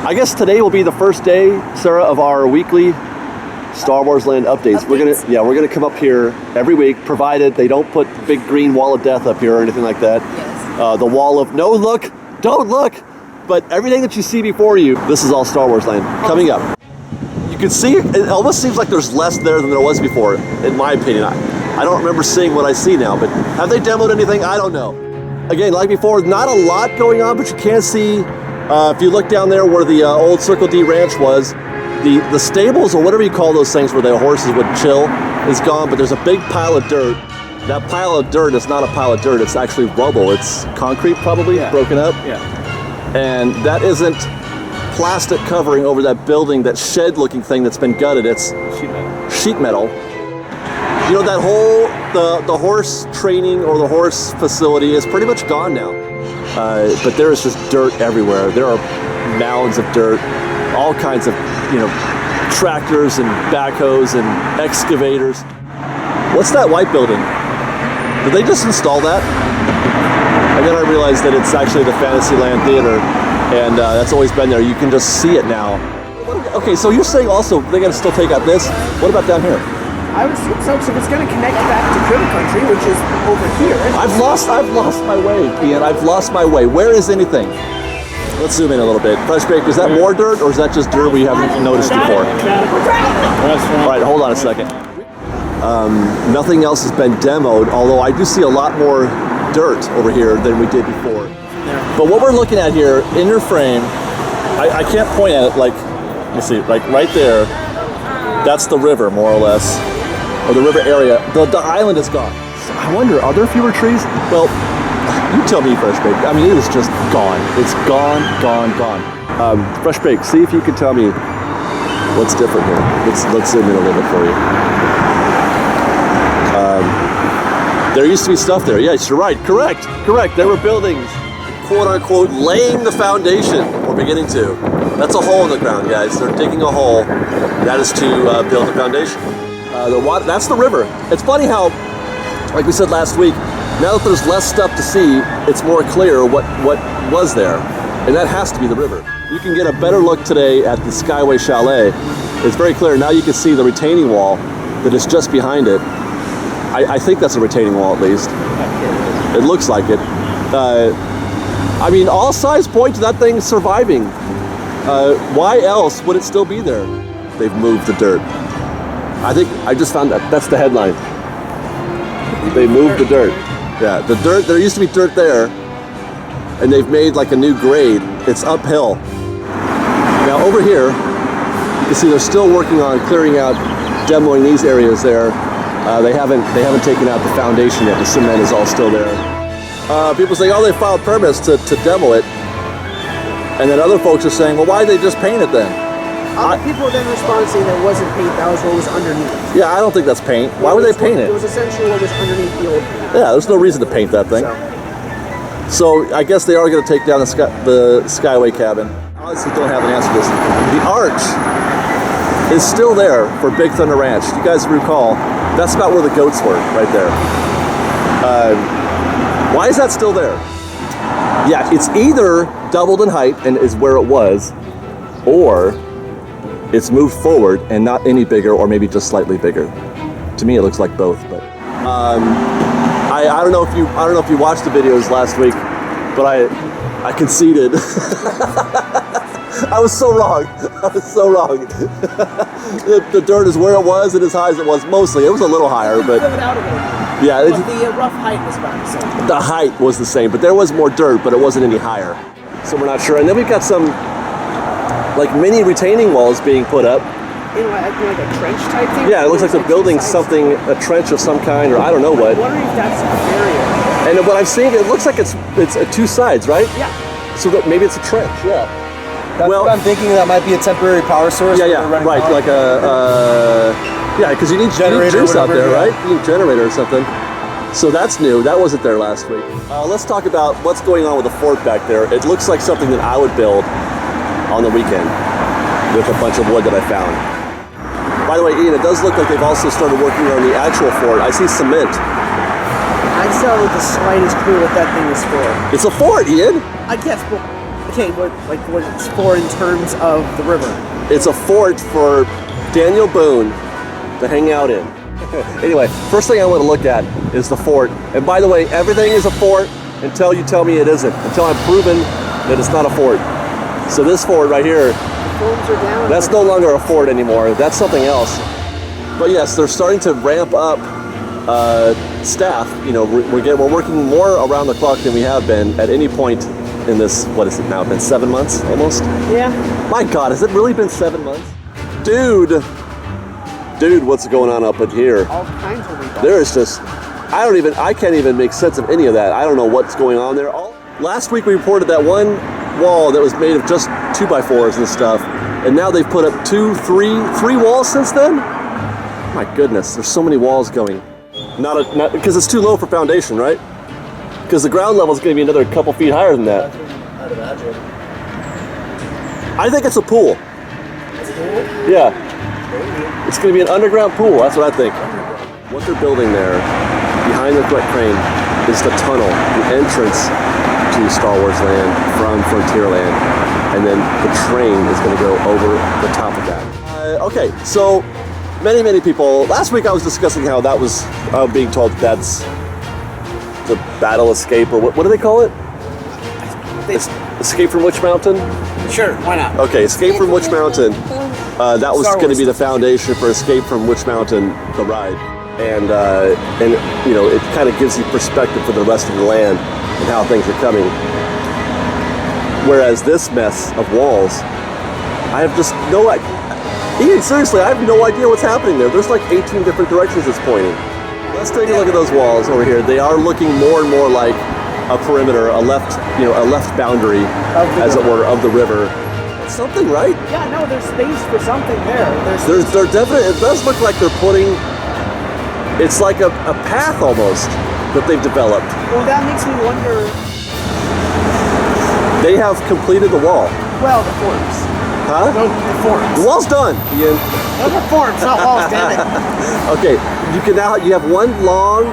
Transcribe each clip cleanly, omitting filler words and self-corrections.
I guess today will be the first day, Sarah, of our weekly Star Wars Land updates. We're gonna come up here every week, provided they don't put the big green wall of death up here or anything like that. Yes. The wall of no look, don't look. But everything that you see before you, this is all Star Wars Land coming up. You can see it almost seems like there's less there than there was before, in my opinion. I don't remember seeing what I see now, but have they demoed anything? I don't know. Again, like before, not a lot going on, but you can see. If you look down there where the old Circle D Ranch was, the stables or whatever you call those things where the horses would chill is gone, but there's a big pile of dirt. That pile of dirt is not a pile of dirt, it's actually rubble. It's concrete probably, broken up. Yeah. And that isn't plastic covering over that building, that shed looking thing that's been gutted. It's sheet metal. You know, that whole, the horse training or the horse facility is pretty much gone now. But there is just dirt everywhere. There are mounds of dirt, all kinds of, tractors and backhoes and excavators. What's that white building? Did they just install that? And then I realized that it's actually the Fantasyland Theater, and that's always been there. You can just see it now. Okay, so you're saying also they're gonna still take out this? What about down here? I would assume so. So it's going to connect back to Critter Country, which is over here. I've lost my way, Ian. I've lost my way. Where is anything? Let's zoom in a little bit. Fresh Baked, is that more dirt or is that just dirt we haven't noticed before? All right, hold on a second. Nothing else has been demoed, although I do see a lot more dirt over here than we did before. But what we're looking at here in your frame, I can't point at it like, let's see, like right there. That's the river, more or less. Or the river area. The island is gone. I wonder, are there fewer trees? Well, you tell me, Fresh Baked. I mean, it is just gone. It's gone, gone, gone. Fresh Baked, see if you can tell me what's different here. Let's zoom in a little bit for you. There used to be stuff there. Yes, you're right. Correct. There were buildings, quote unquote, laying the foundation, or beginning to. That's a hole in the ground, guys. They're digging a hole. That is to build a foundation. That's the river. It's funny how, like we said last week, now that there's less stuff to see, it's more clear what was there. And that has to be the river. You can get a better look today at the Skyway Chalet. It's very clear. Now you can see the retaining wall that is just behind it. I think that's a retaining wall at least. It looks like it. I mean, all signs point to that thing surviving. Why else would it still be there? They've moved the dirt. I think I just found that. That's the headline. They moved the dirt. Yeah, the dirt, there used to be dirt there, and they've made like a new grade. It's uphill. Now over here, you can see they're still working on clearing out, demoing these areas there. They haven't taken out the foundation yet. The cement is all still there. People say, oh, they filed permits to demo it. And then other folks are saying, well, why did they just paint it then? Other people then respond saying that it wasn't paint, that was what was underneath. Yeah, I don't think that's paint. Why would they paint it? It was essentially what was underneath the old paint. Yeah, there's no reason to paint that thing. So I guess they are going to take down the Skyway cabin. I honestly don't have an answer to this. The arch is still there for Big Thunder Ranch. You guys recall, that's about where the goats were, right there. Why is that still there? Yeah, it's either doubled in height and is where it was, or it's moved forward and not any bigger, or maybe just slightly bigger. To me, it looks like both. But I don't know if you watched the videos last week, but I conceded. I was so wrong. The dirt is where it was and as high as it was. Mostly, it was a little higher, but yeah, but the rough height was about the same. The height was the same, but there was more dirt, but it wasn't any higher. So we're not sure. And then we've got some like mini retaining walls being put up. In like a trench type thing? Yeah, it looks like they're building something, a trench of some kind, or I don't know what. I'm wondering if that's a barrier. And what I'm seeing, it looks like it's two sides, right? Yeah. So that maybe it's a trench, yeah. That's what I'm thinking. That might be a temporary power source. Yeah, right, like yeah, because you need juice out there, right? You need a generator or something. So that's new. That wasn't there last week. Let's talk about what's going on with the fort back there. It looks like something that I would build on the weekend with a bunch of wood that I found. By the way, Ian, it does look like they've also started working on the actual fort. I see cement. I still have the slightest clue what that thing is for. It's a fort, Ian. I guess, but Okay, what it's for in terms of the river? It's a fort for Daniel Boone to hang out in. Anyway, first thing I want to look at is the fort. And by the way, everything is a fort until you tell me it isn't. Until I'm proven that it's not a fort. So this fort right here, The forms are down. that's no longer a fort anymore. That's something else. But yes, they're starting to ramp up staff. You know, we're working more around the clock than we have been at any point in this. What is it now? Been 7 months almost? Yeah. My God, has it really been 7 months? Dude, what's going on up in here? All kinds of rebuild. There is just, I can't even make sense of any of that. I don't know what's going on there. Last week we reported that one wall that was made of just 2x4s and stuff, and now they've put up three walls since then? My goodness, there's so many walls going. Not because it's too low for foundation, right? Because the ground level is going to be another couple feet higher than that. I'd imagine. I think it's a pool. Yeah. It's going to be an underground pool, that's what I think. What they're building there, behind the crane, is the tunnel, the entrance to Star Wars Land from Frontierland. And then the train is going to go over the top of that. Okay, so many people, last week I was discussing how that was being told that's the battle escape, or what do they call it? Escape from Witch Mountain? Sure, why not? Okay, Escape from Witch Mountain. That was going to be the foundation for Escape from Witch Mountain, the ride. And you know, it kind of gives you perspective for the rest of the land and how things are coming. Whereas this mess of walls, I have just no idea. Ian, seriously, I have no idea what's happening there. There's like 18 different directions it's pointing. Let's take a look at those walls over here. They are looking more and more like a perimeter, a left boundary, as it were, of the river. It's something, right? Yeah, no, there's space for something there. There's definitely, it does look like they're putting, it's like a path almost that they've developed. Well, that makes me wonder. They have completed the wall. Well, the forms. Huh? No, the forms. The wall's done, Ian. Those are forms, not walls, damn it. Okay, you have one long,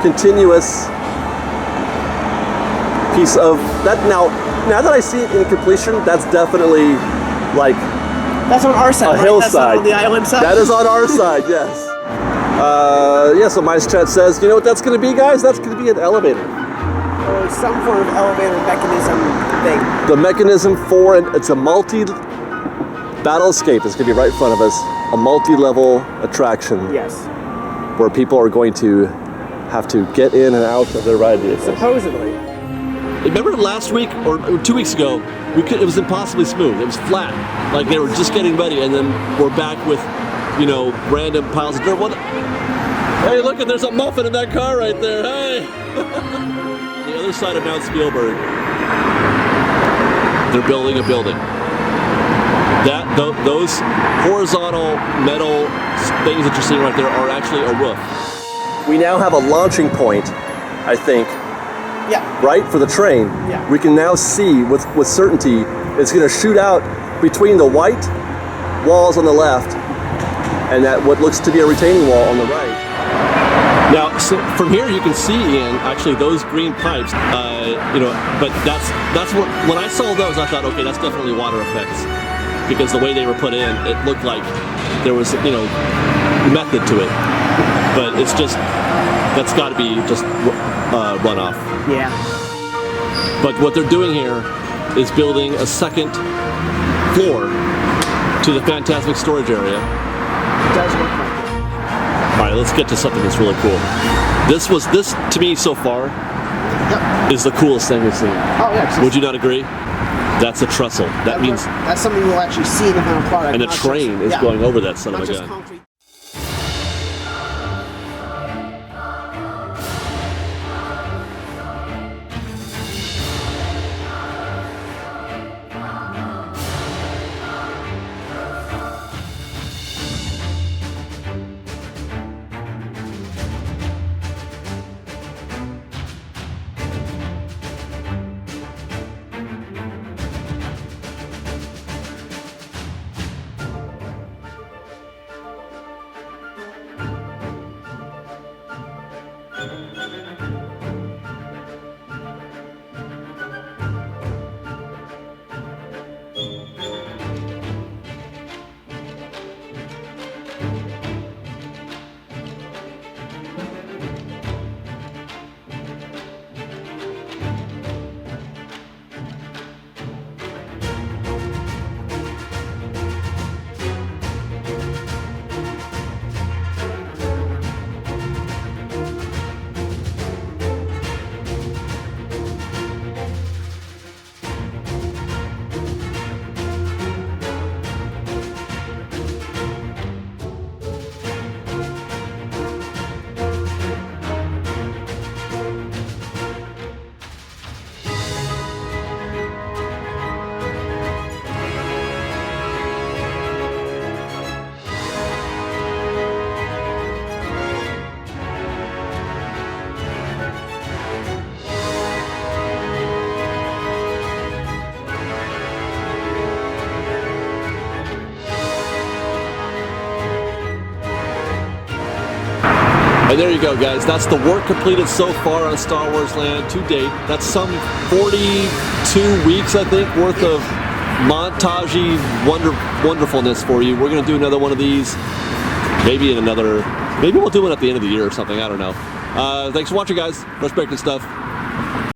continuous piece of that. Now that I see it in completion, that's definitely like That's on our side, a right? hillside. That's not on the island side. That is on our side, yes. Yeah, so Mice Chat says, you know what that's going to be, guys? That's going to be an elevator. Or some form of elevator mechanism thing. The mechanism for it's a battle escape is going to be right in front of us. A multi-level attraction. Yes. Where people are going to have to get in and out of their ride vehicles. Supposedly. Remember last week or 2 weeks ago, it was impossibly smooth. It was flat. Like they were just getting ready, and then we're back with, random piles of dirt. Hey, look, there's a muffin in that car right there. Hey! The other side of Mount Spielberg, they're building a building. Those horizontal metal things that you're seeing right there are actually a roof. We now have a launching point, I think. Yeah. Right, for the train. Yeah. We can now see with certainty it's going to shoot out between the white walls on the left and that what looks to be a retaining wall on the right. Now, so from here you can see, Ian, actually those green pipes. But that's what when I saw those, I thought, okay, that's definitely water effects, because the way they were put in, it looked like there was method to it. But it's just that's got to be just runoff. Yeah. But what they're doing here is building a second floor to the Fantasmic storage area. It does look like it. All right, let's get to something that's really cool. This to me so far is the coolest thing we've seen. Oh yeah. Would you not agree? That's a trestle. That means that's something we'll actually see in the final product. and a train is going over that son of a gun. Concrete. And there you go, guys. That's the work completed so far on Star Wars Land to date. That's some 42 weeks, I think, worth of montage-y wonderfulness for you. We're going to do another one of these, maybe we'll do one at the end of the year or something. I don't know. Thanks for watching, guys. Fresh Bacon stuff.